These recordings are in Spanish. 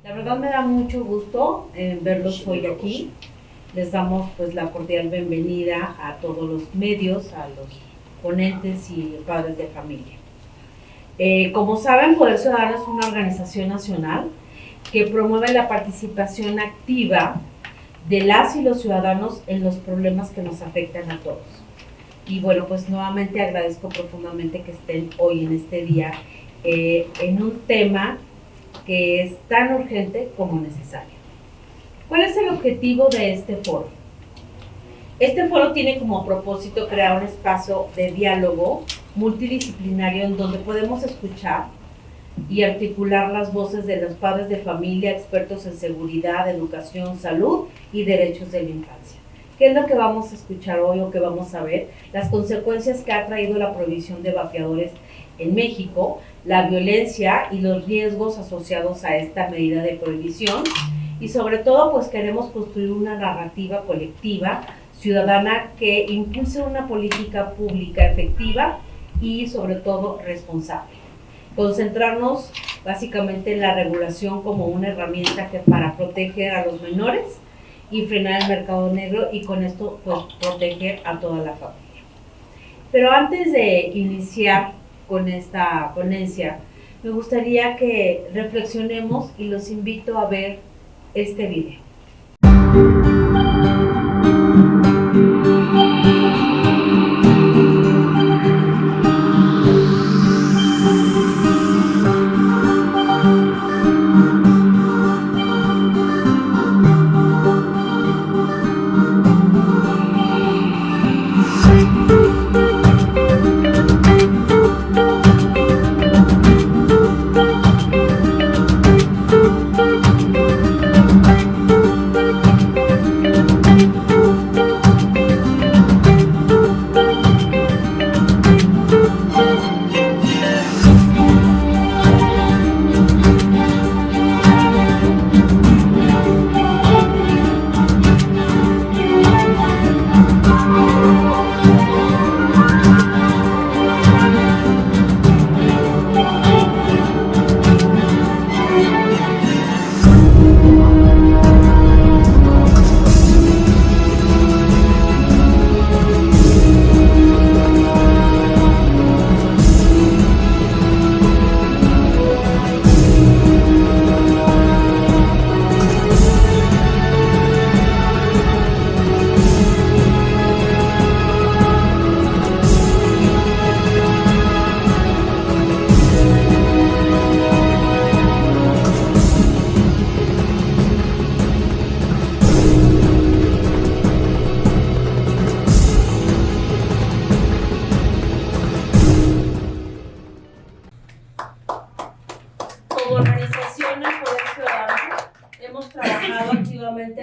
La verdad me da mucho gusto verlos hoy aquí. Les damos pues la cordial bienvenida a todos los medios, a los ponentes y padres de familia. Como saben, Poder Ciudadano es una organización nacional que promueve la participación activa de las y los ciudadanos en los problemas que nos afectan a todos. Y bueno, pues nuevamente agradezco profundamente que estén hoy en este día en un tema que es tan urgente como necesario. ¿Cuál es el objetivo de este foro? Este foro tiene como propósito crear un espacio de diálogo multidisciplinario en donde podemos escuchar y articular las voces de los padres de familia, expertos en seguridad, educación, salud y derechos de la infancia. ¿Qué es lo que vamos a escuchar hoy o que vamos a ver? Las consecuencias que ha traído la prohibición de vapeadores en México, la violencia y los riesgos asociados a esta medida de prohibición, y sobre todo pues queremos construir una narrativa colectiva ciudadana que impulse una política pública efectiva y sobre todo responsable. Concentrarnos básicamente en la regulación como una herramienta para proteger a los menores y frenar el mercado negro, y con esto pues proteger a toda la familia. Pero antes de iniciar con esta ponencia, me gustaría que reflexionemos y los invito a ver este video.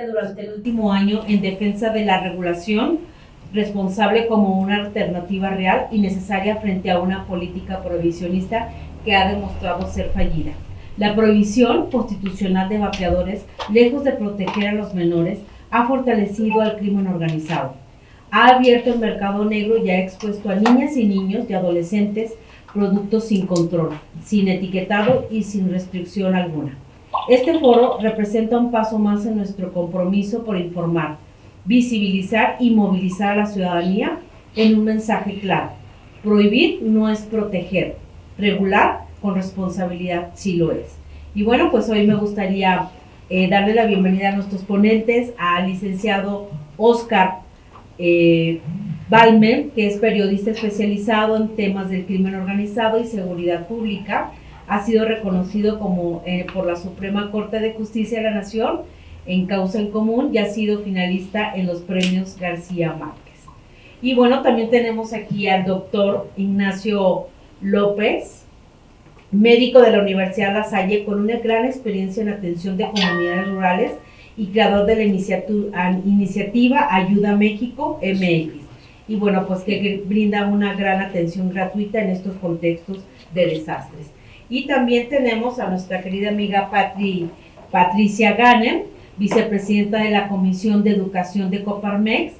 Durante el último año en defensa de la regulación responsable como una alternativa real y necesaria frente a una política prohibicionista que ha demostrado ser fallida. La prohibición constitucional de vapeadores, lejos de proteger a los menores, ha fortalecido al crimen organizado. Ha abierto el mercado negro y ha expuesto a niñas y niños y adolescentes productos sin control, sin etiquetado y sin restricción alguna. Este foro representa un paso más en nuestro compromiso por informar, visibilizar y movilizar a la ciudadanía en un mensaje claro. Prohibir no es proteger, regular con responsabilidad sí lo es. Y bueno, pues hoy me gustaría darle la bienvenida a nuestros ponentes, al licenciado Oscar Balmer, que es periodista especializado en temas del crimen organizado y seguridad pública. Ha sido reconocido como por la Suprema Corte de Justicia de la Nación en Causa en Común y ha sido finalista en los premios García Márquez. Y bueno, también tenemos aquí al doctor Ignacio López, médico de la Universidad La Salle con una gran experiencia en atención de comunidades rurales y creador de la iniciativa Ayuda México MX. Y bueno, pues que brinda una gran atención gratuita en estos contextos de desastres. Y también tenemos a nuestra querida amiga Patricia Ganem, vicepresidenta de la Comisión de Educación de Coparmex.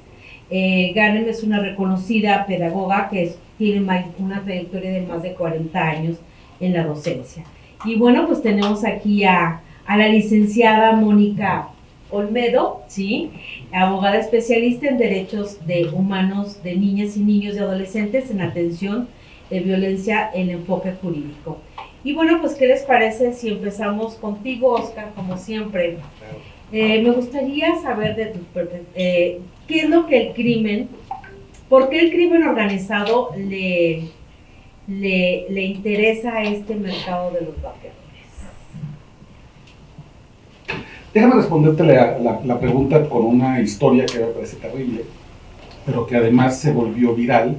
Ganem es una reconocida pedagoga que tiene una trayectoria de más de 40 años en la docencia. Y bueno, pues tenemos aquí a a la licenciada Mónica Olmedo, ¿sí? Abogada especialista en derechos humanos de niñas y niños y adolescentes en atención de violencia en enfoque jurídico. Y bueno, pues, ¿qué les parece si empezamos contigo, Oscar, como siempre? Me gustaría saber de qué es lo que por qué el crimen organizado le interesa a este mercado de los vapeadores. Déjame responderte la pregunta con una historia que me parece terrible, pero que además se volvió viral,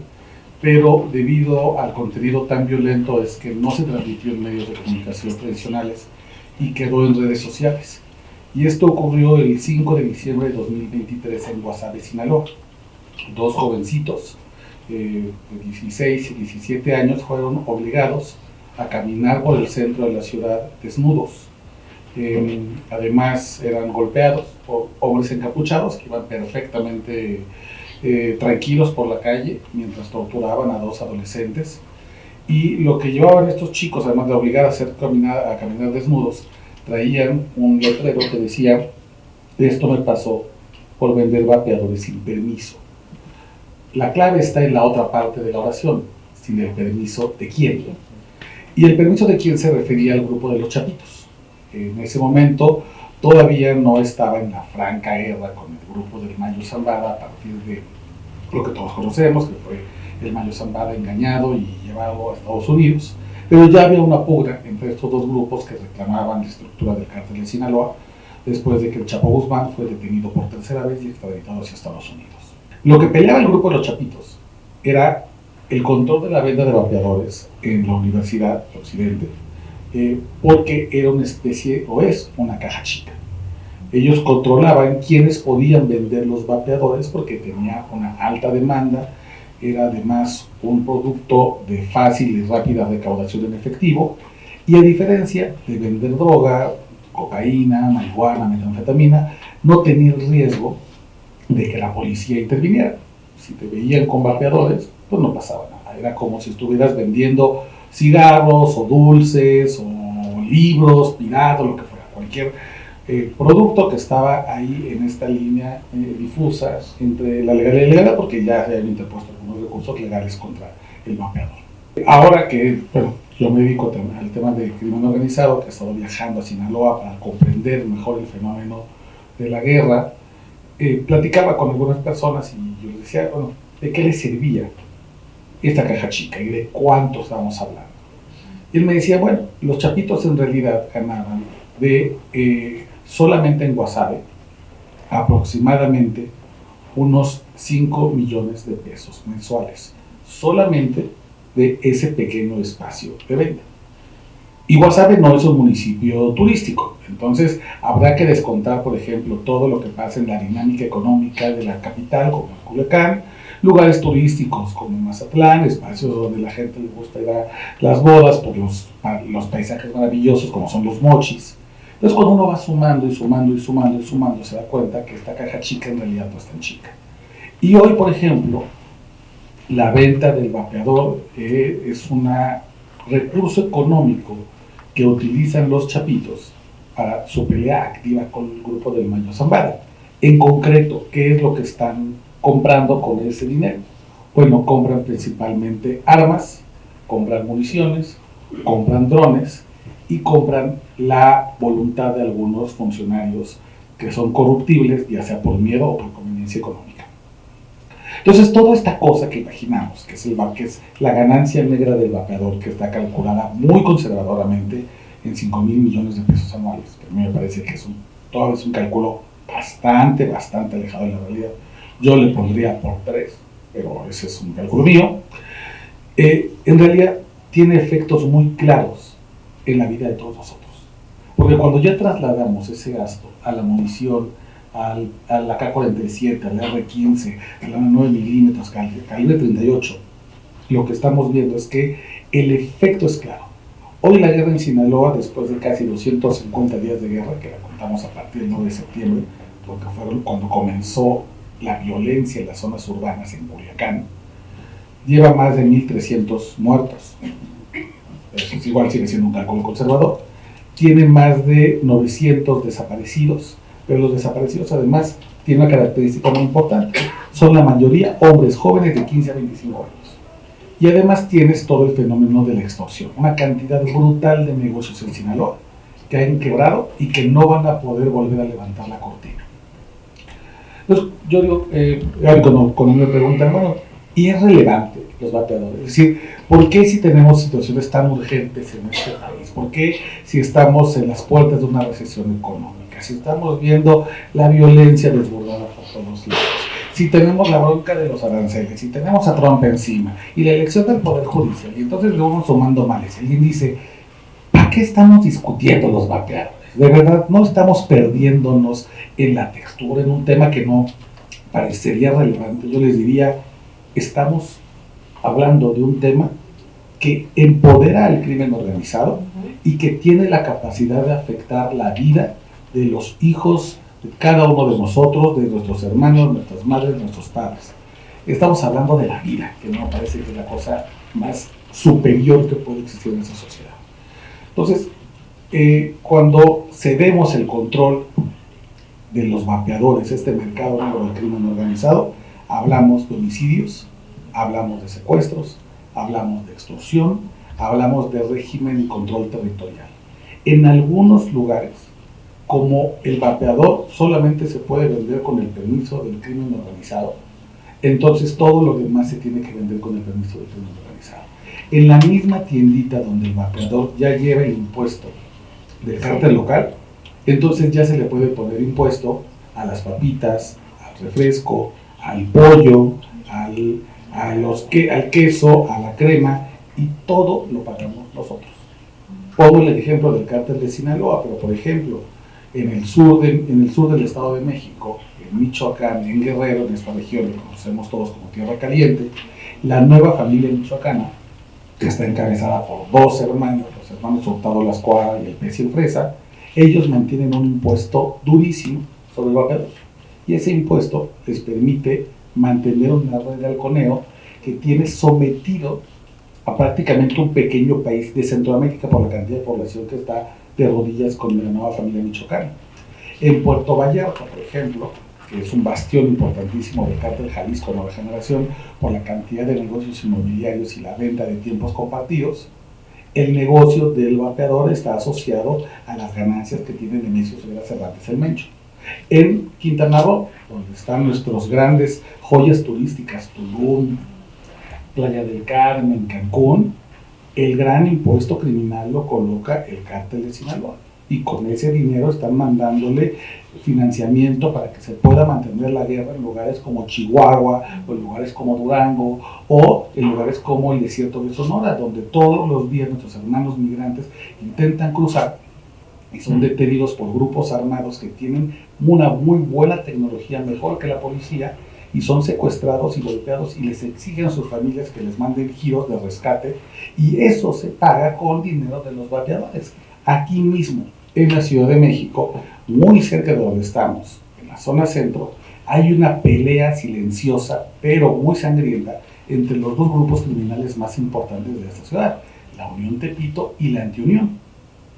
pero debido al contenido tan violento es que no se transmitió en medios de comunicación tradicionales y quedó en redes sociales. Y esto ocurrió el 5 de diciembre de 2023 en Guasave, Sinaloa. Dos jovencitos de 16 y 17 años fueron obligados a caminar por el centro de la ciudad desnudos. Además eran golpeados por hombres encapuchados que iban perfectamente tranquilos por la calle mientras torturaban a dos adolescentes. Y lo que llevaban estos chicos, además de obligar a caminar desnudos, traían un letrero que decía: esto me pasó por vender vapeadores sin permiso. La clave está en la otra parte de la oración: sin el permiso de quién. Y el permiso de quién se refería al grupo de los Chapitos. En ese momento todavía no estaba en la franca guerra con el grupo del Mayo Zambada, a partir de lo que todos conocemos, que fue el Mayo Zambada engañado y llevado a Estados Unidos, pero ya había una pugna entre estos dos grupos que reclamaban la estructura del cártel de Sinaloa, después de que el Chapo Guzmán fue detenido por tercera vez y extraditado hacia Estados Unidos. Lo que peleaba el grupo de los Chapitos era el control de la venta de vapeadores en la Universidad de Occidente, porque era una especie, o es una caja chica. Ellos controlaban quiénes podían vender los vapeadores porque tenía una alta demanda, era además un producto de fácil y rápida recaudación en efectivo, y a diferencia de vender droga, cocaína, marihuana, metanfetamina, no tenía el riesgo de que la policía interviniera. Si te veían con vapeadores, pues no pasaba nada. Era como si estuvieras vendiendo cigarros o dulces o libros, piratas, lo que fuera, cualquier producto que estaba ahí en esta línea difusa entre la legalidad y la ilegalidad, porque ya se habían interpuesto algunos recursos legales contra el vapeador. Ahora que yo me dedico al tema de crimen organizado, que he estado viajando a Sinaloa para comprender mejor el fenómeno de la guerra, platicaba con algunas personas y yo les decía, bueno, ¿de qué les servía esta caja chica y de cuánto estábamos hablando? Y él me decía, bueno, los Chapitos en realidad ganaban solamente en Guasave aproximadamente unos 5 millones de pesos mensuales, solamente de ese pequeño espacio de venta. Y Guasave no es un municipio turístico, entonces habrá que descontar, por ejemplo, todo lo que pasa en la dinámica económica de la capital, como Culiacán, lugares turísticos como Mazatlán, espacios donde la gente le gusta ir a las bodas por los paisajes maravillosos como son los mochis. Entonces cuando uno va sumando y sumando y sumando y sumando, se da cuenta que esta caja chica en realidad no es tan chica. Y hoy, por ejemplo, la venta del vapeador es un recurso económico que utilizan los Chapitos para su pelea activa con el grupo del Mayo Zambada. En concreto, ¿qué es lo que están comprando con ese dinero? Bueno, compran principalmente armas, compran municiones, compran drones y compran la voluntad de algunos funcionarios que son corruptibles, ya sea por miedo o por conveniencia económica. Entonces, toda esta cosa que imaginamos, que es la ganancia negra del vapeador, que está calculada muy conservadoramente en 5,000 millones de pesos anuales, que a mí me parece que todavía es un cálculo bastante alejado de la realidad. Yo le pondría por 3, pero ese es un cálculo mío. En realidad tiene efectos muy claros en la vida de todos nosotros. Porque cuando ya trasladamos ese gasto a la munición, al AK-47, al R-15, a la 9 milímetros, calibre 38, lo que estamos viendo es que el efecto es claro. Hoy la guerra en Sinaloa, después de casi 250 días de guerra, que la contamos a partir del 9 de septiembre, porque fueron cuando comenzó la violencia en las zonas urbanas en Culiacán, lleva más de 1,300 muertos. Eso igual sigue siendo un cálculo conservador. tiene más de 900 desaparecidos, pero los desaparecidos además tienen una característica muy importante. Son la mayoría hombres jóvenes de 15 a 25 años. Y además tienes todo el fenómeno de la extorsión, una cantidad brutal de negocios en Sinaloa que han quebrado y que no van a poder volver a levantar la cortina. Entonces, yo digo, cuando me preguntan, bueno, ¿y es relevante los vapeadores? Es decir, ¿por qué si tenemos situaciones tan urgentes en este país? ¿Por qué si estamos en las puertas de una recesión económica? Si estamos viendo la violencia desbordada por todos lados, si tenemos la bronca de los aranceles, si tenemos a Trump encima y la elección del Poder Judicial, y entonces luego vamos sumando males, alguien dice, ¿para qué estamos discutiendo los vapeadores? De verdad, no estamos perdiéndonos en la textura, en un tema que no parecería relevante. Yo les diría, estamos hablando de un tema que empodera al crimen organizado y que tiene la capacidad de afectar la vida de los hijos de cada uno de nosotros, de nuestros hermanos, nuestras madres, nuestros padres. Estamos hablando de la vida, que no me parece que es la cosa más superior que puede existir en esa sociedad. Entonces, cuando cedemos el control de los vapeadores, este mercado negro del crimen organizado, hablamos de homicidios, hablamos de secuestros, hablamos de extorsión, hablamos de régimen y control territorial. En algunos lugares, como el vapeador solamente se puede vender con el permiso del crimen organizado, entonces todo lo demás se tiene que vender con el permiso del crimen organizado. En la misma tiendita donde el vapeador ya lleva el impuesto del cártel local, entonces ya se le puede poner impuesto a las papitas, al refresco, al pollo, al queso, a la crema, y todo lo pagamos nosotros. Pongo el ejemplo del cártel de Sinaloa, pero por ejemplo, en el sur del Estado de México, en Michoacán, en Guerrero, en esta región que conocemos todos como Tierra Caliente, la nueva familia michoacana, que está encabezada por dos hermanos, los hermanos Hurtado Lascuaga y el Pecio Fresa, ellos mantienen un impuesto durísimo sobre el vapeador. Y ese impuesto les permite mantener una red de halconeo que tiene sometido a prácticamente un pequeño país de Centroamérica por la cantidad de población que está de rodillas con la nueva familia michoacana. En Puerto Vallarta, por ejemplo, que es un bastión importantísimo del cártel Jalisco Nueva Generación por la cantidad de negocios inmobiliarios y la venta de tiempos compartidos, el negocio del vapeador está asociado a las ganancias que tiene Nemesio Ceguera Cervantes el Mencho. En Quintana Roo, donde están nuestros grandes joyas turísticas, Tulum, Playa del Carmen, Cancún, el gran impuesto criminal lo coloca el cártel de Sinaloa. Y con ese dinero están mandándole financiamiento para que se pueda mantener la guerra en lugares como Chihuahua, o en lugares como Durango, o en lugares como el desierto de Sonora, donde todos los días nuestros hermanos migrantes intentan cruzar y son detenidos por grupos armados que tienen una muy buena tecnología, mejor que la policía, y son secuestrados y golpeados y les exigen a sus familias que les manden giros de rescate, y eso se paga con dinero de los vapeadores. Aquí mismo, en la Ciudad de México, muy cerca de donde estamos, en la zona centro, hay una pelea silenciosa, pero muy sangrienta, entre los dos grupos criminales más importantes de esta ciudad, la Unión Tepito y la Antiunión.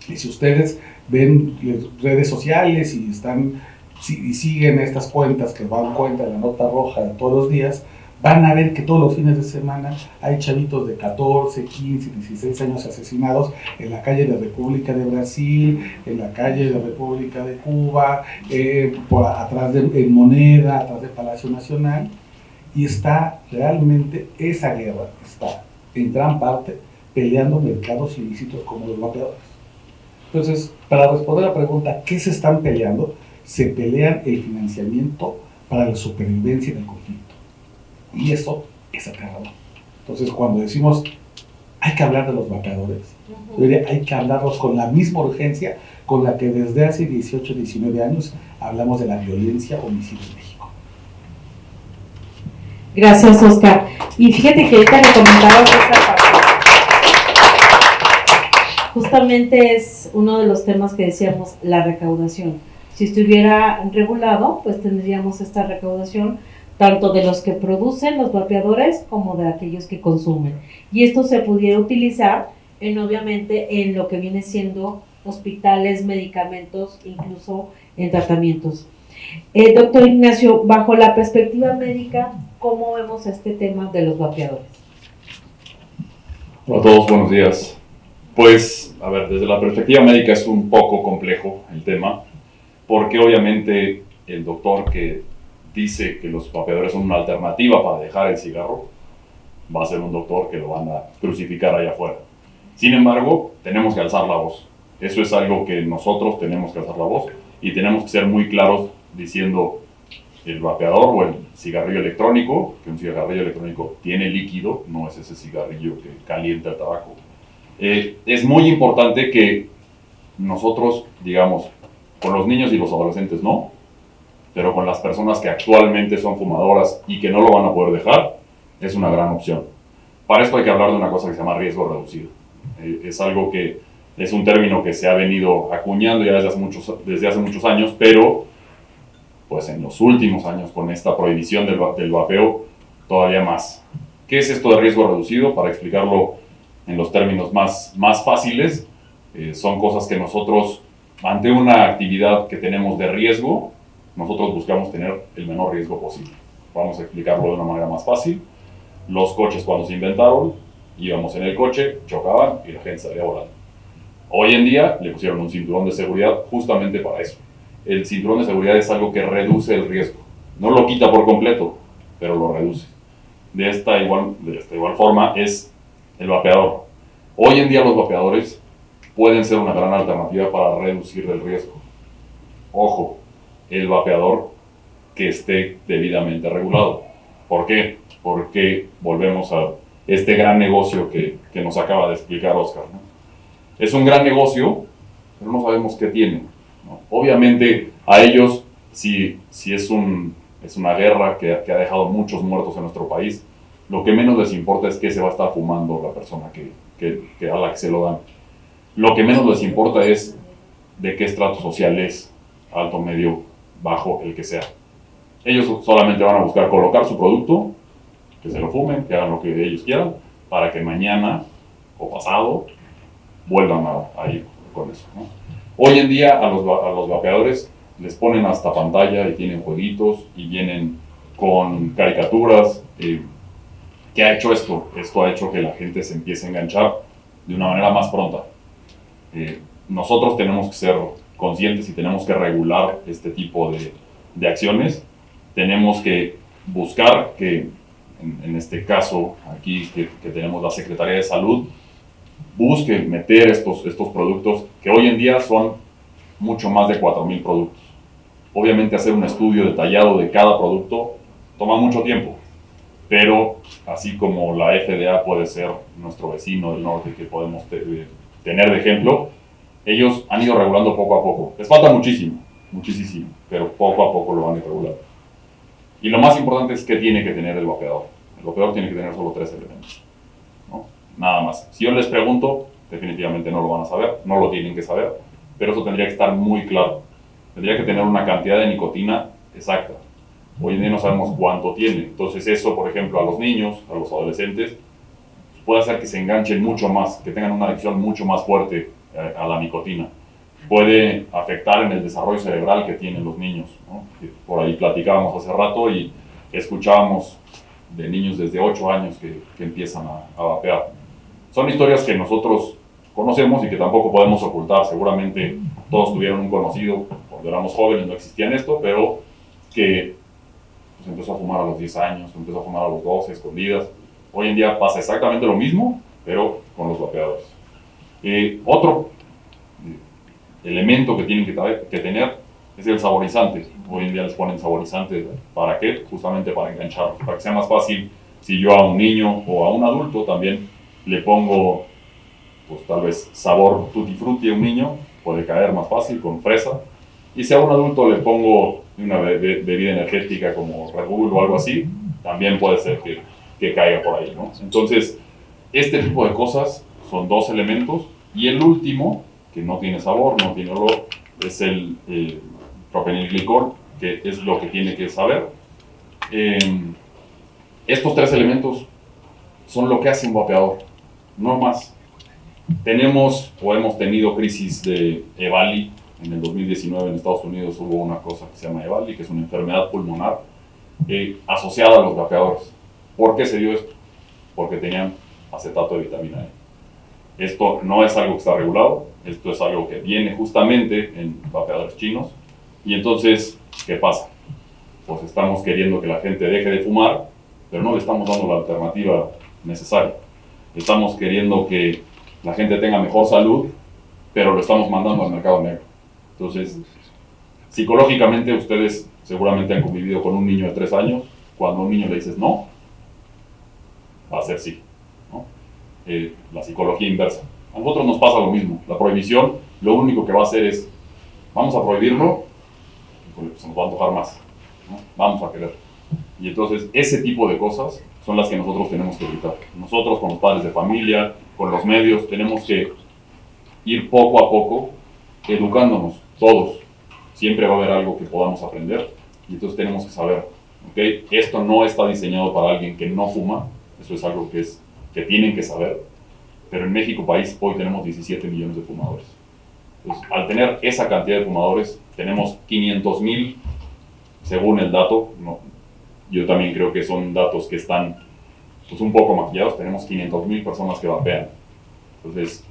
Y si ustedes ven redes sociales y siguen estas cuentas que van cuenta de la nota roja de todos los días, van a ver que todos los fines de semana hay chavitos de 14, 15, 16 años asesinados en la calle de República de Brasil, en la calle de República de Cuba, atrás en Moneda, atrás del Palacio Nacional, y está realmente esa guerra, está en gran parte peleando mercados ilícitos como los vapeadores. Entonces, para responder a la pregunta, ¿qué se están peleando? Se pelean el financiamiento para la supervivencia del conflicto. Y eso es aterrador. Entonces, cuando decimos hay que hablar de los vapeadores, yo diría, hay que hablarlos con la misma urgencia con la que desde hace 18, 19 años hablamos de la violencia homicida en México. Gracias, Oscar. Y fíjate que ahorita le comentaba esa parte. Justamente es uno de los temas que decíamos, la recaudación. Si estuviera regulado, pues tendríamos esta recaudación tanto de los que producen los vapeadores como de aquellos que consumen. Y esto se pudiera utilizar obviamente en lo que viene siendo hospitales, medicamentos, incluso en tratamientos. Doctor Ignacio, bajo la perspectiva médica, ¿cómo vemos este tema de los vapeadores? Hola a todos, buenos días. Pues, a ver, desde la perspectiva médica es un poco complejo el tema, porque obviamente el doctor que dice que los vapeadores son una alternativa para dejar el cigarro, va a ser un doctor que lo van a crucificar allá afuera. Sin embargo, tenemos que alzar la voz. Eso es algo que nosotros tenemos que alzar la voz y tenemos que ser muy claros diciendo el vapeador o el cigarrillo electrónico, que un cigarrillo electrónico tiene líquido, no es ese cigarrillo que calienta el tabaco. Es muy importante que nosotros, digamos, con los niños y los adolescentes no, pero con las personas que actualmente son fumadoras y que no lo van a poder dejar, es una gran opción. Para esto hay que hablar de una cosa que se llama riesgo reducido. Es algo que es un término que se ha venido acuñando ya desde hace muchos años, pero pues en los últimos años con esta prohibición del vapeo todavía más. ¿Qué es esto de riesgo reducido? Para explicarlo en los términos más fáciles, son cosas que nosotros, ante una actividad que tenemos de riesgo, nosotros buscamos tener el menor riesgo posible. Vamos a explicarlo de una manera más fácil. Los coches cuando se inventaron, íbamos en el coche, chocaban y la gente salía volando. Hoy en día le pusieron un cinturón de seguridad justamente para eso. El cinturón de seguridad es algo que reduce el riesgo. No lo quita por completo, pero lo reduce. De esta igual forma es el vapeador. Hoy en día los vapeadores pueden ser una gran alternativa para reducir el riesgo. Ojo, el vapeador que esté debidamente regulado. ¿Por qué? Porque volvemos a este gran negocio que nos acaba de explicar Oscar, ¿no? Es un gran negocio, pero no sabemos qué tiene, ¿no? Obviamente a ellos, si es una guerra que ha dejado muchos muertos en nuestro país, lo que menos les importa es qué se va a estar fumando la persona a la que se lo dan. Lo que menos les importa es de qué estrato social es, alto, medio, bajo, el que sea. Ellos solamente van a buscar colocar su producto, que se lo fumen, que hagan lo que ellos quieran, para que mañana o pasado vuelvan a ir con eso, ¿no? Hoy en día a los vapeadores les ponen hasta pantalla y tienen jueguitos y vienen con caricaturas. ¿Qué ha hecho esto? Esto ha hecho que la gente se empiece a enganchar de una manera más pronta. Nosotros tenemos que ser conscientes y tenemos que regular este tipo de acciones. Tenemos que buscar que, en este caso aquí que tenemos la Secretaría de Salud, busque meter estos productos que hoy en día son mucho más de 4,000 productos. Obviamente hacer un estudio detallado de cada producto toma mucho tiempo, pero así como la FDA puede ser nuestro vecino del norte que podemos tener de ejemplo, ellos han ido regulando poco a poco. Les falta muchísimo, pero poco a poco lo van a ir regulando. Y lo más importante es que tiene que tener el vapeador. El vapeador tiene que tener solo 3 elementos, ¿no? Nada más. Si yo les pregunto, definitivamente no lo van a saber, no lo tienen que saber, pero eso tendría que estar muy claro. Tendría que tener una cantidad de nicotina exacta. Hoy en día no sabemos cuánto tiene. Entonces eso, por ejemplo, a los niños, a los adolescentes, puede hacer que se enganchen mucho más, que tengan una adicción mucho más fuerte a la nicotina. Puede afectar en el desarrollo cerebral que tienen los niños, ¿no? Por ahí platicábamos hace rato y escuchábamos de niños desde 8 años que empiezan a vapear. Son historias que nosotros conocemos y que tampoco podemos ocultar. Seguramente todos tuvieron un conocido cuando éramos jóvenes, no existían esto, pero que pues, empezó a fumar a los 10 años, empezó a fumar a los 12, escondidas. Hoy en día pasa exactamente lo mismo, pero con los vapeadores. Otro elemento que tienen que tener es el saborizante. Hoy en día les ponen saborizante. ¿Para qué? Justamente para engancharlos, para que sea más fácil. Si yo a un niño o a un adulto también le pongo, pues tal vez sabor tutti frutti a un niño, puede caer más fácil con fresa. Y si a un adulto le pongo una bebida energética como Red Bull o algo así, también puede ser que caiga por ahí, ¿no? Entonces, este tipo de cosas son 2 elementos. Y el último, que no tiene sabor, no tiene olor, es el propenilglicol, que es lo que tiene que saber. Estos 3 elementos son lo que hace un vapeador, no más. Tenemos o hemos tenido crisis de EVALI. En el 2019 en Estados Unidos hubo una cosa que se llama EVALI, que es una enfermedad pulmonar asociada a los vapeadores. ¿Por qué se dio esto? Porque tenían acetato de vitamina E. Esto no es algo que está regulado, esto es algo que viene justamente en vapeadores chinos. Y entonces, ¿qué pasa? Pues estamos queriendo que la gente deje de fumar, pero no le estamos dando la alternativa necesaria. Estamos queriendo que la gente tenga mejor salud, pero lo estamos mandando al mercado negro. Entonces, psicológicamente ustedes seguramente han convivido con un niño de 3 años. Cuando a un niño le dices no, va a ser sí, ¿no? La psicología inversa. A nosotros nos pasa lo mismo. La prohibición lo único que va a hacer es, vamos a prohibirlo, y se nos va a antojar más, ¿no? Vamos a querer. Y entonces ese tipo de cosas son las que nosotros tenemos que evitar. Nosotros con los padres de familia, con los medios, tenemos que ir poco a poco educándonos, todos. Siempre va a haber algo que podamos aprender y entonces tenemos que saber, ¿okay? Esto no está diseñado para alguien que no fuma, eso es algo que tienen que saber, pero en México país hoy tenemos 17 millones de fumadores. Entonces, al tener esa cantidad de fumadores, tenemos 500,000, según el dato, no, yo también creo que son datos que están pues, un poco maquillados, tenemos 500,000 personas que vapean. Entonces,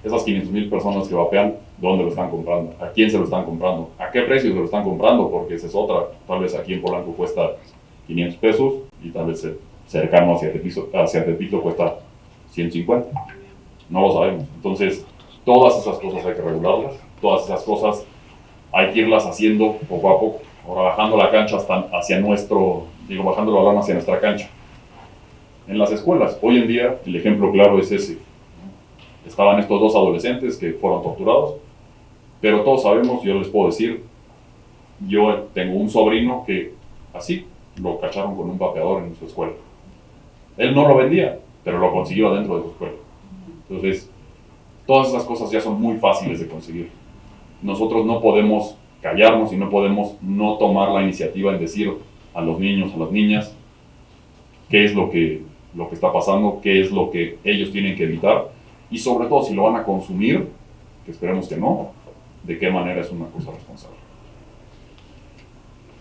esas 500,000 personas que vapean, ¿dónde lo están comprando? ¿A quién se lo están comprando? ¿A qué precio se lo están comprando? Porque esa es otra. Tal vez aquí en Polanco cuesta 500 pesos y tal vez cercano hacia Tepito cuesta 150. No lo sabemos. Entonces, todas esas cosas hay que regularlas. Todas esas cosas hay que irlas haciendo poco a poco. Ahora bajando la cancha bajando el balón hacia nuestra cancha. En las escuelas, hoy en día, el ejemplo claro es ese. Estaban estos 2 adolescentes que fueron torturados, pero todos sabemos, yo les puedo decir, yo tengo un sobrino que así lo cacharon con un vapeador en su escuela. Él no lo vendía, pero lo consiguió adentro de su escuela. Entonces, todas esas cosas ya son muy fáciles de conseguir. Nosotros no podemos callarnos y no podemos no tomar la iniciativa en decir a los niños, a las niñas, qué es lo que está pasando, qué es lo que ellos tienen que evitar. Y sobre todo, si lo van a consumir, que esperemos que no, de qué manera es una cosa responsable.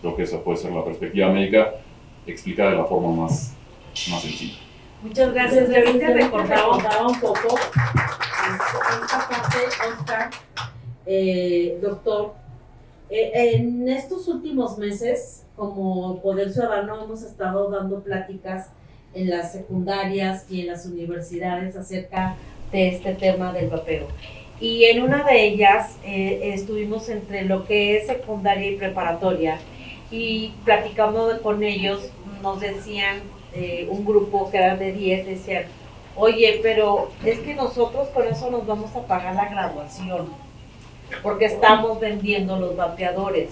Creo que esa puede ser la perspectiva médica explicada de la forma más sencilla. Muchas gracias. De ahorita recordaba un poco esta parte, Oscar, doctor. En estos últimos meses, como Poder Ciudadano, hemos estado dando pláticas en las secundarias y en las universidades acerca de este tema del vapeo. Y en una de ellas estuvimos entre lo que es secundaria y preparatoria y platicando con ellos, nos decían, un grupo que era de 10, decían, oye, pero es que nosotros con eso nos vamos a pagar la graduación, porque estamos vendiendo los vapeadores.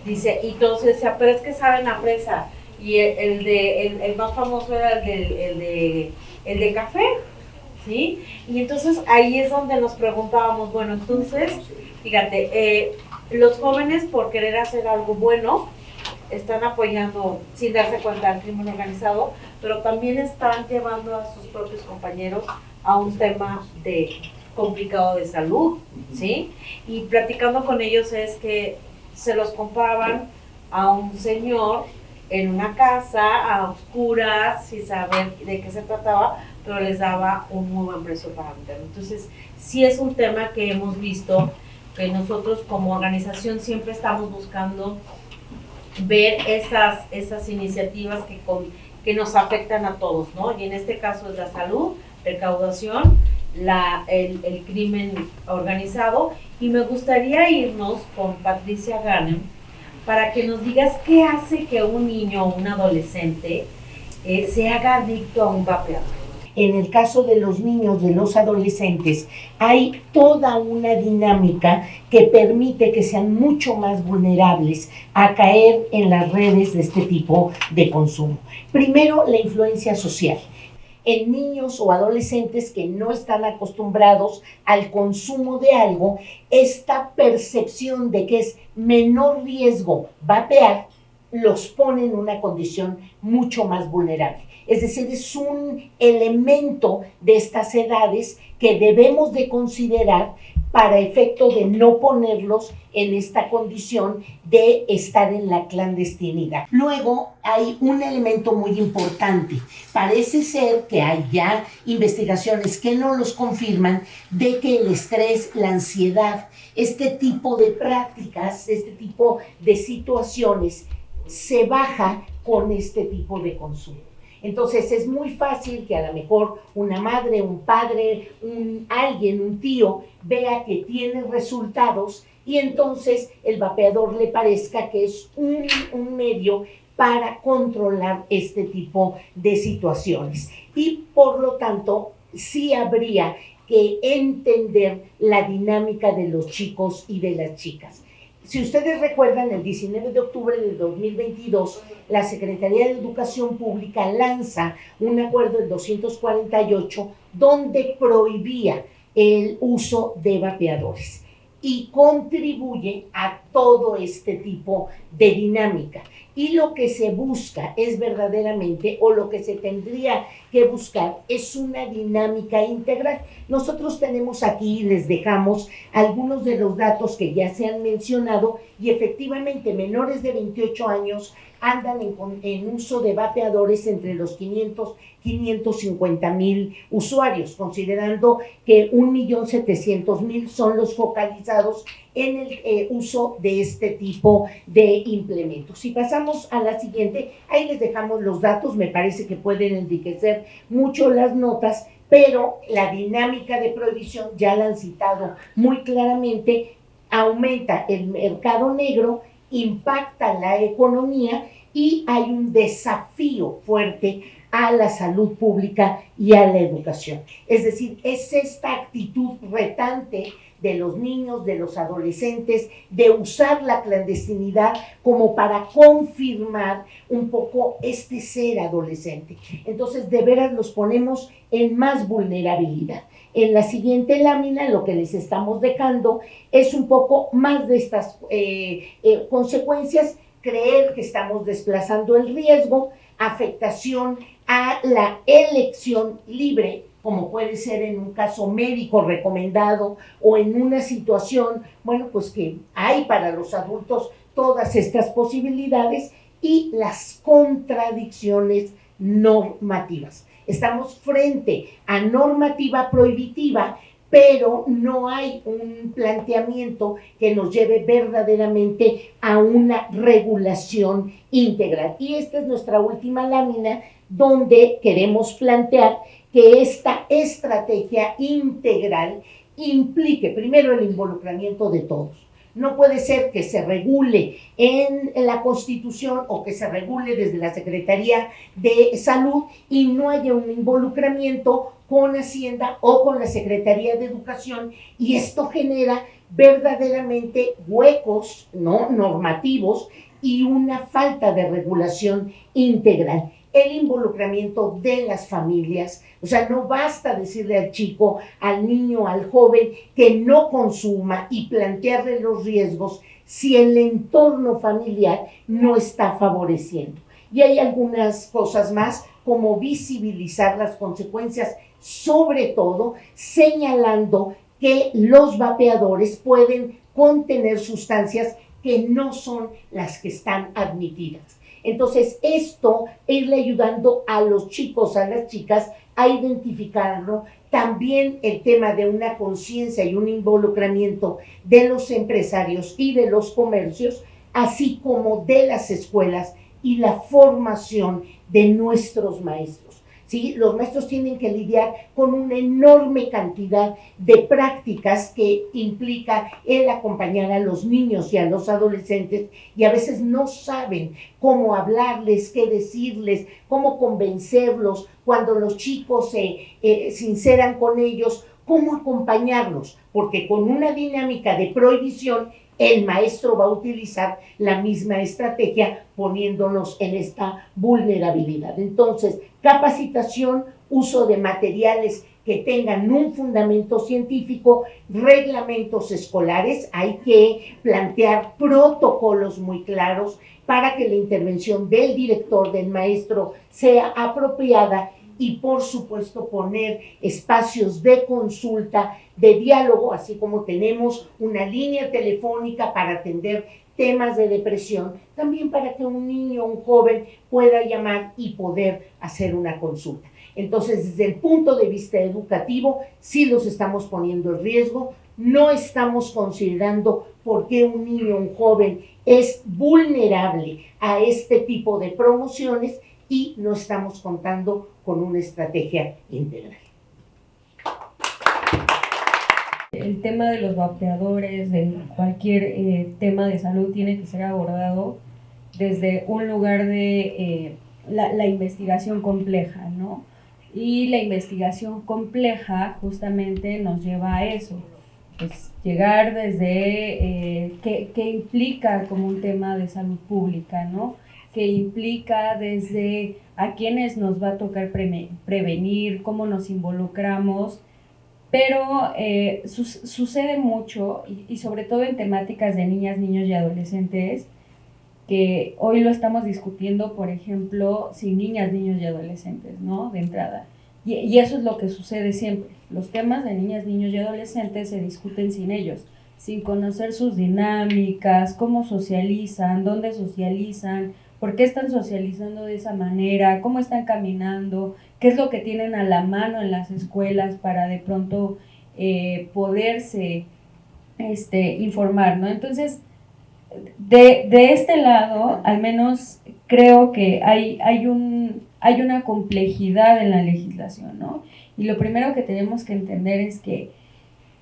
Dice, y entonces decía, pero es que saben a fresa. Y el más famoso era el de café, ¿sí? Y entonces ahí es donde nos preguntábamos, bueno, entonces, fíjate, los jóvenes por querer hacer algo bueno, están apoyando sin darse cuenta al crimen organizado, pero también están llevando a sus propios compañeros a un tema complicado de salud, ¿sí? Y platicando con ellos es que se los compraban a un señor en una casa, a oscuras, sin saber de qué se trataba, pero les daba un muy buen precio para venderlo. Entonces, sí es un tema que hemos visto, que nosotros como organización siempre estamos buscando ver esas iniciativas que nos afectan a todos, ¿no? Y en este caso es la salud, recaudación, el crimen organizado. Y me gustaría irnos con Patricia Ganem para que nos digas qué hace que un niño o un adolescente se haga adicto a un vapeador. En el caso de los niños, de los adolescentes, hay toda una dinámica que permite que sean mucho más vulnerables a caer en las redes de este tipo de consumo. Primero, la influencia social. En niños o adolescentes que no están acostumbrados al consumo de algo, esta percepción de que es menor riesgo vapear los pone en una condición mucho más vulnerable. Es decir, es un elemento de estas edades que debemos de considerar para efecto de no ponerlos en esta condición de estar en la clandestinidad. Luego hay un elemento muy importante. Parece ser que hay ya investigaciones que no los confirman de que el estrés, la ansiedad, este tipo de prácticas, este tipo de situaciones se baja con este tipo de consumo. Entonces es muy fácil que a lo mejor una madre, un padre, alguien, un tío, vea que tiene resultados y entonces el vapeador le parezca que es un medio para controlar este tipo de situaciones. Y por lo tanto, sí habría que entender la dinámica de los chicos y de las chicas. Si ustedes recuerdan, el 19 de octubre de 2022, la Secretaría de Educación Pública lanza un acuerdo, el 248, donde prohibía el uso de vapeadores y contribuye a todo este tipo de dinámica. Y lo que se busca es verdaderamente, o lo que se tendría que buscar, es una dinámica integral. Nosotros tenemos aquí, les dejamos algunos de los datos que ya se han mencionado, y efectivamente menores de 28 años andan en uso de vapeadores entre los 550,000 usuarios, considerando que 1,700,000 son los focalizados en el uso de este tipo de implementos. Si pasamos a la siguiente, ahí les dejamos los datos, me parece que pueden enriquecer mucho las notas, pero la dinámica de prohibición ya la han citado muy claramente, aumenta el mercado negro, impacta la economía y hay un desafío fuerte a la salud pública y a la educación. Es decir, es esta actitud retante de los niños, de los adolescentes, de usar la clandestinidad como para confirmar un poco este ser adolescente. Entonces, de veras los ponemos en más vulnerabilidad. En la siguiente lámina, lo que les estamos dejando es un poco más de estas consecuencias: creer que estamos desplazando el riesgo, afectación a la elección libre, como puede ser en un caso médico recomendado o en una situación, bueno, pues que hay para los adultos todas estas posibilidades, y las contradicciones normativas. Estamos frente a normativa prohibitiva, pero no hay un planteamiento que nos lleve verdaderamente a una regulación integral. Y esta es nuestra última lámina, donde queremos plantear que esta estrategia integral implique primero el involucramiento de todos. No puede ser que se regule en la Constitución o que se regule desde la Secretaría de Salud y no haya un involucramiento con Hacienda o con la Secretaría de Educación, y esto genera verdaderamente huecos, ¿no?, normativos, y una falta de regulación integral. El involucramiento de las familias, o sea, no basta decirle al chico, al niño, al joven que no consuma y plantearle los riesgos si el entorno familiar no está favoreciendo. Y hay algunas cosas más, como visibilizar las consecuencias, sobre todo señalando que los vapeadores pueden contener sustancias que no son las que están admitidas. Entonces, esto, irle ayudando a los chicos, a las chicas, a identificarlo. También el tema de una conciencia y un involucramiento de los empresarios y de los comercios, así como de las escuelas y la formación de nuestros maestros. ¿Sí? Los maestros tienen que lidiar con una enorme cantidad de prácticas que implica el acompañar a los niños y a los adolescentes, y a veces no saben cómo hablarles, qué decirles, cómo convencerlos cuando los chicos se sinceran con ellos, cómo acompañarlos, porque con una dinámica de prohibición el maestro va a utilizar la misma estrategia poniéndonos en esta vulnerabilidad. Entonces, capacitación, uso de materiales que que tengan un fundamento científico, reglamentos escolares, hay que plantear protocolos muy claros para que la intervención del director, del maestro, sea apropiada y, por supuesto, poner espacios de consulta, de diálogo, así como tenemos una línea telefónica para atender temas de depresión, también para que un niño, un joven pueda llamar y poder hacer una consulta. Entonces, desde el punto de vista educativo, sí los estamos poniendo en riesgo, no estamos considerando por qué un niño, un joven es vulnerable a este tipo de promociones y no estamos contando con una estrategia integral. El tema de los vapeadores, de cualquier tema de salud, tiene que ser abordado desde un lugar de la investigación compleja, ¿no? Y la investigación compleja justamente nos lleva a eso, pues llegar desde qué implica como un tema de salud pública, ¿no? Que implica desde a quiénes nos va a tocar prevenir, cómo nos involucramos, pero sucede mucho, y sobre todo en temáticas de niñas, niños y adolescentes, que hoy lo estamos discutiendo, por ejemplo, sin niñas, niños y adolescentes, ¿no? De entrada. Y eso es lo que sucede siempre. Los temas de niñas, niños y adolescentes se discuten sin ellos, sin conocer sus dinámicas, cómo socializan, dónde socializan, por qué están socializando de esa manera, cómo están caminando, qué es lo que tienen a la mano en las escuelas para de pronto poderse informar, ¿no? Entonces, de este lado, al menos creo que hay una complejidad en la legislación, ¿no? Y lo primero que tenemos que entender es que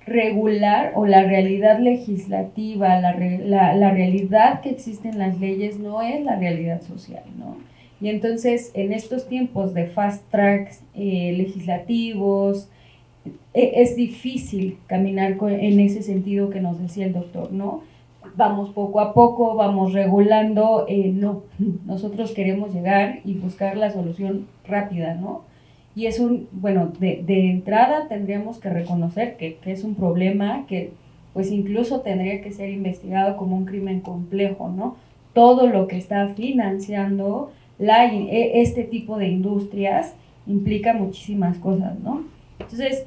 regular o la realidad legislativa, la realidad que existe en las leyes no es la realidad social, ¿no? Y entonces, en estos tiempos de fast tracks legislativos, es difícil caminar en ese sentido que nos decía el doctor, ¿no? Vamos poco a poco, vamos regulando, no, nosotros queremos llegar y buscar la solución rápida, ¿no? Y es de entrada tendríamos que reconocer que es un problema que pues incluso tendría que ser investigado como un crimen complejo, ¿no? Todo lo que está financiando este tipo de industrias implica muchísimas cosas, ¿no? Entonces,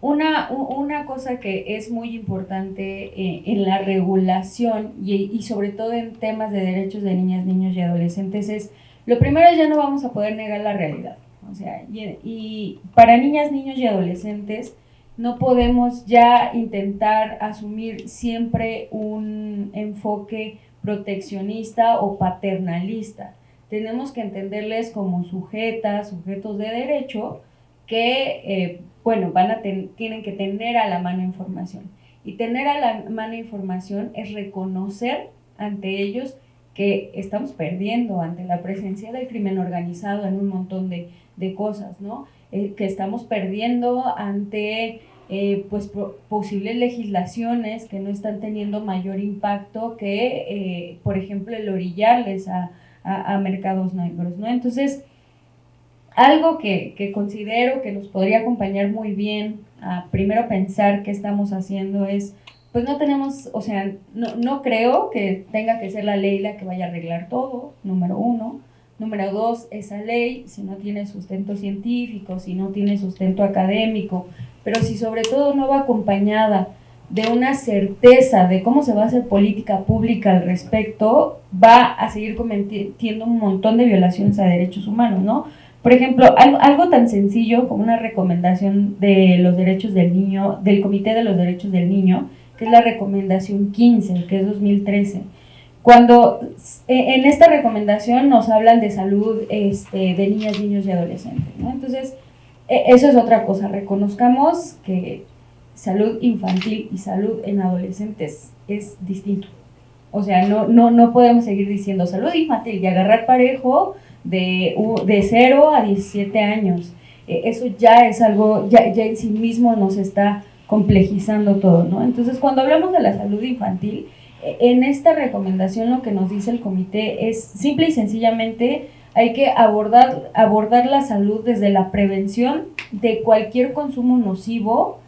una cosa que es muy importante en la regulación y sobre todo en temas de derechos de niñas, niños y adolescentes es, lo primero, ya no vamos a poder negar la realidad. O sea, y para niñas, niños y adolescentes no podemos ya intentar asumir siempre un enfoque proteccionista o paternalista. Tenemos que entenderles como sujetos de derecho que, tienen que tener a la mano información. Y tener a la mano información es reconocer ante ellos que estamos perdiendo ante la presencia del crimen organizado en un montón de cosas, ¿no? Que estamos perdiendo ante posibles legislaciones que no están teniendo mayor impacto que, por ejemplo, el orillarles a mercados negros, ¿no? Entonces, algo que considero que nos podría acompañar muy bien a primero pensar qué estamos haciendo es, pues no tenemos, o sea, no creo que tenga que ser la ley la que vaya a arreglar todo, número uno. Número dos, esa ley, si no tiene sustento científico, si no tiene sustento académico, pero si sobre todo no va acompañada de una certeza de cómo se va a hacer política pública al respecto, va a seguir cometiendo un montón de violaciones a derechos humanos, ¿no? Por ejemplo, algo tan sencillo como una recomendación de los derechos del niño, del Comité de los Derechos del Niño, que es la recomendación 15, que es 2013. Cuando en esta recomendación nos hablan de salud de niñas, niños y adolescentes, ¿no? Entonces, eso es otra cosa. Reconozcamos que salud infantil y salud en adolescentes es distinto. O sea, no podemos seguir diciendo salud infantil y agarrar parejo de 0 a 17 años. Eso ya es algo, ya en sí mismo nos está complejizando todo, ¿no? Entonces, cuando hablamos de la salud infantil, en esta recomendación lo que nos dice el comité es simple y sencillamente hay que abordar la salud desde la prevención de cualquier consumo nocivo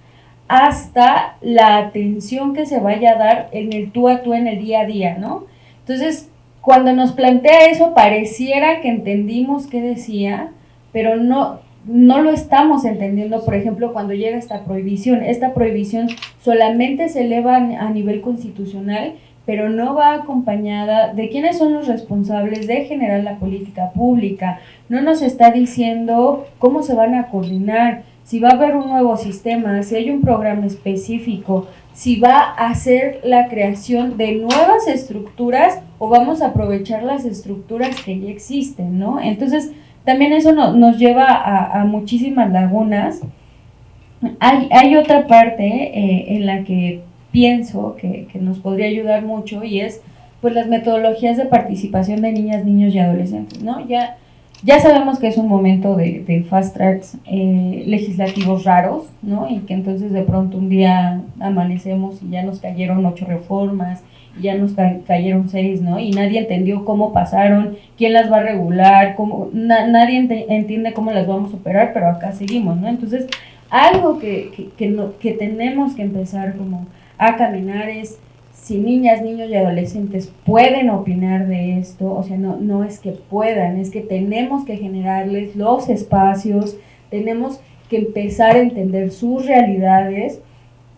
hasta la atención que se vaya a dar en el tú a tú en el día a día, ¿no? Entonces, cuando nos plantea eso, pareciera que entendimos qué decía, pero no lo estamos entendiendo. Por ejemplo, cuando llega esta prohibición solamente se eleva a nivel constitucional, pero no va acompañada de quiénes son los responsables de generar la política pública. No nos está diciendo cómo se van a coordinar, si va a haber un nuevo sistema, si hay un programa específico, si va a hacer la creación de nuevas estructuras o vamos a aprovechar las estructuras que ya existen, ¿no? Entonces, también eso nos lleva a muchísimas lagunas. Hay otra parte en la que pienso que nos podría ayudar mucho y es pues las metodologías de participación de niñas, niños y adolescentes, ¿no? Ya sabemos que es un momento de fast tracks legislativos raros, ¿no? Y que entonces de pronto un día amanecemos y ya nos cayeron 8 reformas, y ya nos cayeron 6, ¿no? Y nadie entendió cómo pasaron, quién las va a regular, nadie entiende cómo las vamos a operar, pero acá seguimos, ¿no? Entonces, algo que tenemos que empezar como a caminar es si niñas, niños y adolescentes pueden opinar de esto, o sea, no es que puedan, es que tenemos que generarles los espacios, tenemos que empezar a entender sus realidades,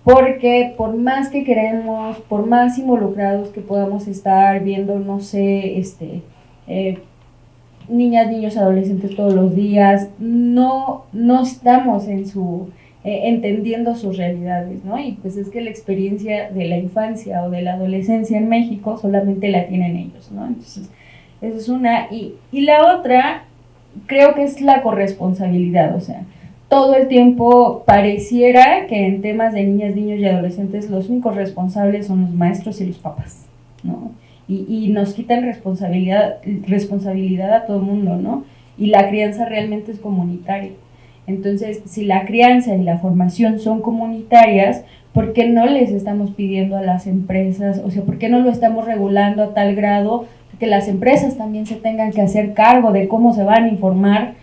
porque por más que queremos, por más involucrados que podamos estar viendo, no sé, niñas, niños, adolescentes todos los días, no estamos en entendiendo sus realidades, ¿no? Y pues es que la experiencia de la infancia o de la adolescencia en México solamente la tienen ellos, ¿no? Entonces, eso es una. Y la otra, creo que es la corresponsabilidad, o sea, todo el tiempo pareciera que en temas de niñas, niños y adolescentes los únicos responsables son los maestros y los papás, ¿no? Y nos quitan responsabilidad a todo el mundo, ¿no? Y la crianza realmente es comunitaria. Entonces, si la crianza y la formación son comunitarias, ¿por qué no les estamos pidiendo a las empresas? O sea, ¿por qué no lo estamos regulando a tal grado que las empresas también se tengan que hacer cargo de cómo se van a informar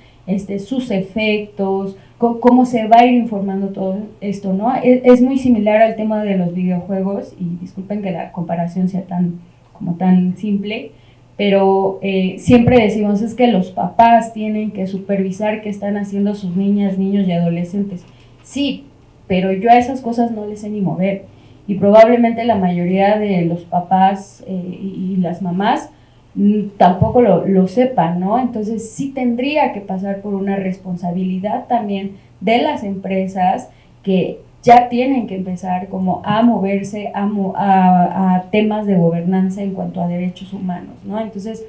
sus efectos, cómo se va a ir informando todo esto, ¿no? Es muy similar al tema de los videojuegos, y disculpen que la comparación sea tan simple, pero siempre decimos es que los papás tienen que supervisar qué están haciendo sus niñas, niños y adolescentes. Sí, pero yo a esas cosas no les sé ni mover, y probablemente la mayoría de los papás y las mamás tampoco lo sepan, ¿no? Entonces sí tendría que pasar por una responsabilidad también de las empresas que ya tienen que empezar como a moverse a temas de gobernanza en cuanto a derechos humanos, ¿no? Entonces,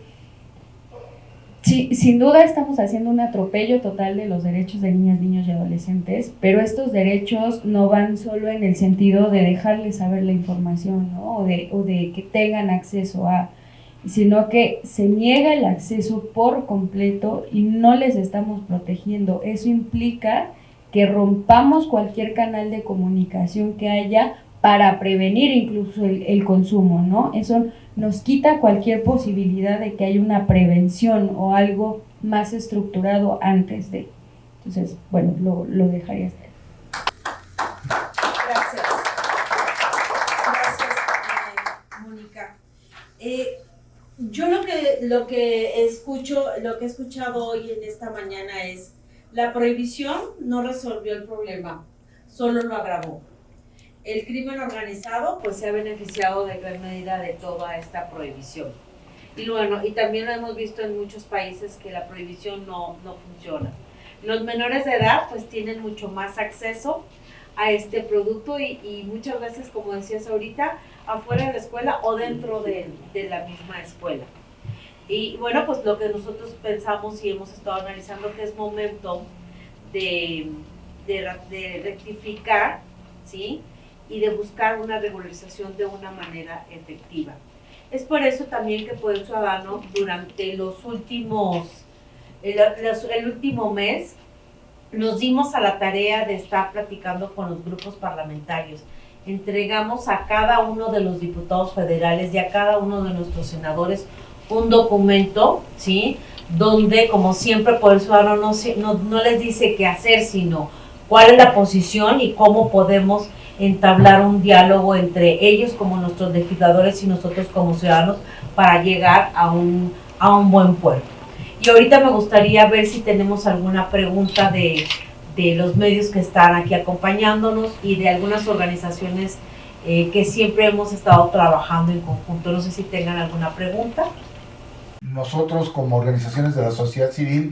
sí, sin duda estamos haciendo un atropello total de los derechos de niñas, niños y adolescentes, pero estos derechos no van solo en el sentido de dejarles saber la información, ¿no? O de que tengan acceso a, sino que se niega el acceso por completo y no les estamos protegiendo. Eso implica que rompamos cualquier canal de comunicación que haya para prevenir incluso el consumo, ¿no? Eso nos quita cualquier posibilidad de que haya una prevención o algo más estructurado antes de. Entonces, bueno, lo dejaría hasta ahí. Gracias. Gracias, Mónica. Yo lo que he escuchado hoy en esta mañana es: la prohibición no resolvió el problema, solo lo agravó. El crimen organizado pues se ha beneficiado de gran medida de toda esta prohibición. Y bueno, y también lo hemos visto en muchos países que la prohibición no funciona. Los menores de edad pues tienen mucho más acceso a este producto y muchas veces, como decías ahorita, afuera de la escuela o dentro de la misma escuela. Y bueno, pues lo que nosotros pensamos y hemos estado analizando que es momento de rectificar, ¿sí? Y de buscar una regularización de una manera efectiva. Es por eso también que Poder Ciudadano durante el último mes nos dimos a la tarea de estar platicando con los grupos parlamentarios. Entregamos a cada uno de los diputados federales y a cada uno de nuestros senadores un documento, ¿sí? donde, como siempre, por el ciudadano no les dice qué hacer, sino cuál es la posición y cómo podemos entablar un diálogo entre ellos como nuestros legisladores y nosotros como ciudadanos para llegar a un buen puerto. Y ahorita me gustaría ver si tenemos alguna pregunta de los medios que están aquí acompañándonos y de algunas organizaciones que siempre hemos estado trabajando en conjunto. No sé si tengan alguna pregunta. Nosotros como organizaciones de la sociedad civil